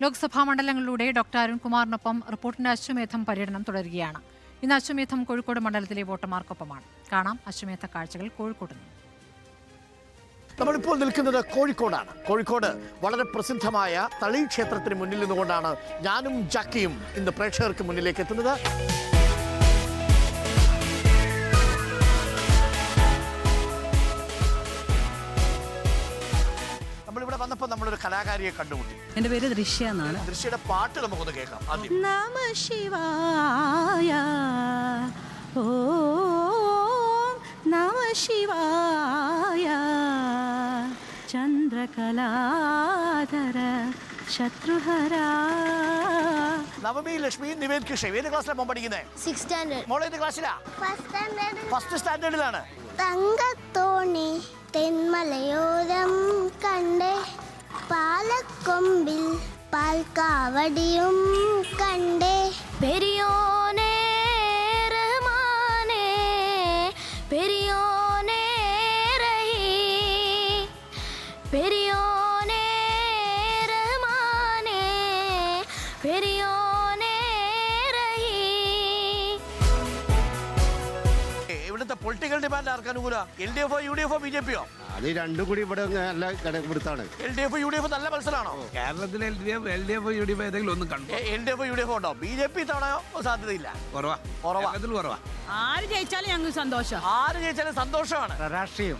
Lok Sabha മണ്ഡലങ്ങളിലൂടെ doctor അരുൺകുമാറിനൊപ്പം റിപ്പോർട്ടിന്റെ അശ്വമേധം പര്യടനം തുടരുകയാണ്. ഇന്ന് അശ്വമേധം കോഴിക്കോട് മണ്ഡലത്തിലെ വോട്ടർമാർക്കൊപ്പമാണ്. കാണാം അശ്വമേധ കാഴ്ചകൾ കോഴിക്കോട് നിന്ന്. നമ്മളിപ്പോൾ നിൽക്കുന്നത് കോഴിക്കോടാണ്. കോഴിക്കോട് വളരെ പ്രസിദ്ധമായ തളി ക്ഷേത്രത്തിന് മുന്നിൽ നിന്നുകൊണ്ടാണ് ഞാനും ജാക്കിയും ഇന്ന് പ്രേക്ഷകർക്ക് മുന്നിലേക്ക് എത്തുന്നത്. നമ്മളിവിടെ വന്നപ്പോൾ നമ്മളൊരു കലാകാരിയെ കണ്ടുമുട്ടി. എന്റെ പേര് ദൃശ്യ എന്നാണ്. ദൃശ്യയുടെ പാട്ട് നമുക്കൊന്ന് കേൾക്കാം. നമ ശിവായ ഓം നമ ശിവായ ചന്ദ്രകലാധര ശത്രുഹര. നവമി ലക്ഷ്മി നിവേദ് കൃഷ്ണ ഏത് ക്ലാസ്സിലാണ് മോൻ പഠിക്കുന്നത്? 6th standard. മോളെ ഏത് ക്ലാസ്സിലാ? ഫസ്റ്റ് സ്റ്റാൻഡേർഡിലാണ്. തങ്കത്തോണി തെന്മലയോരം കണ്ടേ, പാലക്കൊമ്പിൽ പാൽക്കാവടിയും കണ്ടേ, പെരിയോനേ റഹ്മാനേ പെരിയോനേ റഹീം, പെരിയോനേ റഹ്മാനേ പെരിയോനേ റഹീം. ഇവിടുത്തെ പൊളിറ്റിക്കൽ ഡിമാൻഡ് ആർക്ക് അനുകൂല? LDF, UDF, BJP? അത് രണ്ടും കൂടി ഇവിടെ നല്ല കടപിടുത്താണ്. LDF, UDF നല്ല മത്സരമാണോ? കേരളത്തിൽ LDF, UDF ഏതെങ്കിലും ഒന്നും കണ്ടു? LDF, UDF ഉണ്ടോ? BJP തവണയോ സാധ്യതയില്ല? കുറവാ. ആര് ജയിച്ചാലും ഞങ്ങൾക്ക് സന്തോഷം. ആര് ജയിച്ചാലും സന്തോഷമാണ്. राष्ट्रीय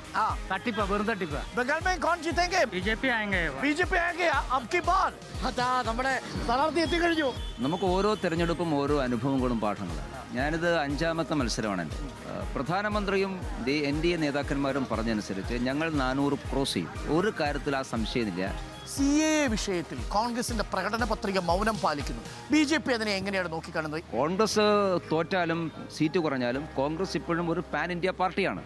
तटिप വെറും തട്ടിപ്പ്. ബംഗാൾ में कौन जीतेंगे? बीजेपी आएंगे. BJP आएंगे अब की बार. അതാ നമ്മുടെ സ്ഥാനാർത്ഥി എത്തിക്കഴിഞ്ഞു. നമുക്ക് ഓരോ തെരഞ്ഞെടുപ്പും ഓരോ അനുഭവങ്ങളും പാഠങ്ങളാണ്. ഞാനിത് 5ാമത്തെ മത്സരമാണ് എൻ്റെ. പ്രധാനമന്ത്രിയും NDA നേതാക്കന്മാരും പറഞ്ഞനുസരിച്ച് ഞങ്ങൾ 400 ക്രോസ് ചെയ്യും. ഒരു കാര്യത്തിൽ ആ സംശയമില്ല. CAA വിഷയത്തിൽ കോൺഗ്രസിന്റെ പ്രകടന പത്രിക മൗനം പാലിക്കുന്നു. BJP അതിനെ എങ്ങനെയാണ് നോക്കിക്കാണുന്നത്? കോൺഗ്രസ് തോറ്റാലും സീറ്റ് കുറഞ്ഞാലും കോൺഗ്രസ് ഇപ്പോഴും ഒരു പാൻ ഇന്ത്യ പാർട്ടിയാണ്.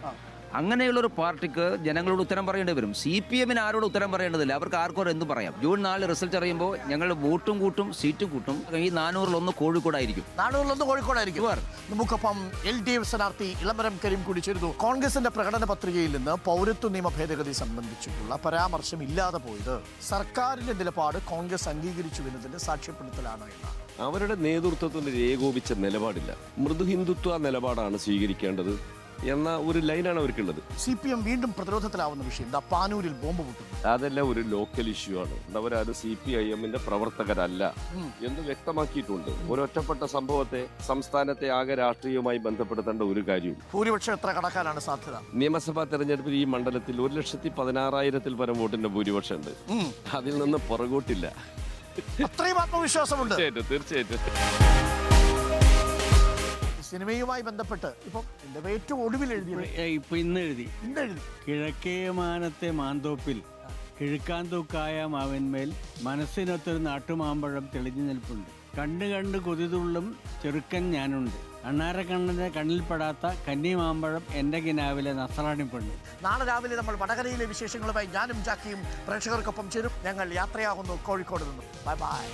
അങ്ങനെയുള്ളൊരു പാർട്ടിക്ക് ജനങ്ങളോട് ഉത്തരം പറയേണ്ടി വരും. CPM ആരോട് ഉത്തരം പറയേണ്ടതില്ല. അവർക്ക് ആർക്കോ എന്തും പറയാം. ജൂൺ 4 റിസൾട്ട് അറിയുമ്പോൾ ഞങ്ങൾ വോട്ടും കൂട്ടും സീറ്റും കൂട്ടും. ഈ 400-1 കോഴിക്കോടായിരിക്കും. 400-1 കോഴിക്കോടായിരിക്കും. നമുക്കൊപ്പം LDF സ്ഥാനാർത്ഥി ഇളമരം കരീം കൂടി ചേരുന്നു. കോൺഗ്രസിന്റെ പ്രകടന പത്രികയിൽ നിന്ന് പൗരത്വ നിയമ ഭേദഗതി സംബന്ധിച്ചിട്ടുള്ള പരാമർശം ഇല്ലാതെ പോയത് സർക്കാരിന്റെ നിലപാട് കോൺഗ്രസ് അംഗീകരിച്ചു എന്നതിന്റെ സാക്ഷ്യപ്പെടുത്തലാണ് എന്നാണ്. അവരുടെ നേതൃത്വത്തിന് ഏകോപിച്ച നിലപാടില്ല. മൃദു ഹിന്ദുത്വ നിലപാടാണ് സ്വീകരിക്കേണ്ടത് എന്ന ഒരു ലൈനാണ് അവർക്കുള്ളത്. CPM വീണ്ടും പ്രതിരോധത്തിലാവുന്ന വിഷയം പാനൂരിൽ ബോംബ് പൊട്ടുന്നു. അതെല്ലാം ഒരു ലോക്കൽ ഇഷ്യൂ ആണ്. അവരാരും CPIM-ന്റെ പ്രവർത്തകരല്ല എന്ന് വ്യക്തമാക്കിയിട്ടുണ്ട്. ഒരൊറ്റപ്പെട്ട സംഭവത്തെ സംസ്ഥാനത്തെ ആകെ രാഷ്ട്രീയവുമായി ബന്ധപ്പെടുത്തേണ്ട ഒരു കാര്യവും. ഭൂരിപക്ഷം എത്ര കടക്കാനാണ് സാധ്യത? നിയമസഭാ തെരഞ്ഞെടുപ്പിൽ ഈ മണ്ഡലത്തിൽ 1,16,000-ൽ പരം വോട്ടിന്റെ ഭൂരിപക്ഷമുണ്ട്. അതിൽ നിന്ന് പുറകോട്ടില്ല. അത്രയും ആത്മവിശ്വാസമുണ്ട്. തീർച്ചയായിട്ടും. സിനിമയുമായി ബന്ധപ്പെട്ട് ഇപ്പം എൻ്റെ ഏറ്റവും ഒടുവിൽ ഇന്ന് എഴുതി കിഴക്കേമാനത്തെ മാന്തോപ്പിൽ കിഴുക്കാന്തൂക്കായ മാവിന്മേൽ മനസ്സിനൊത്തൊരു നാട്ടുമാമ്പഴം തെളിഞ്ഞു നിൽപ്പുണ്ട്. കണ്ട് കൊതിതുള്ളും ചെറുക്കൻ ഞാനുണ്ട്. അണ്ണാരക്കണ്ണന്റെ കണ്ണിൽപ്പെടാത്ത കന്നിമാമ്പഴം എൻ്റെ കിനാവിലെ നസ്രാണി പെണ്ണു. നാളെ രാവിലെ നമ്മൾ വടകരയിലെ വിശേഷങ്ങളുമായി ഞാനും ജാക്കിയും പ്രേക്ഷകർക്കൊപ്പം ചേരും. ഞങ്ങൾ യാത്രയാകുന്നു കോഴിക്കോട് നിന്നും. Bye bye.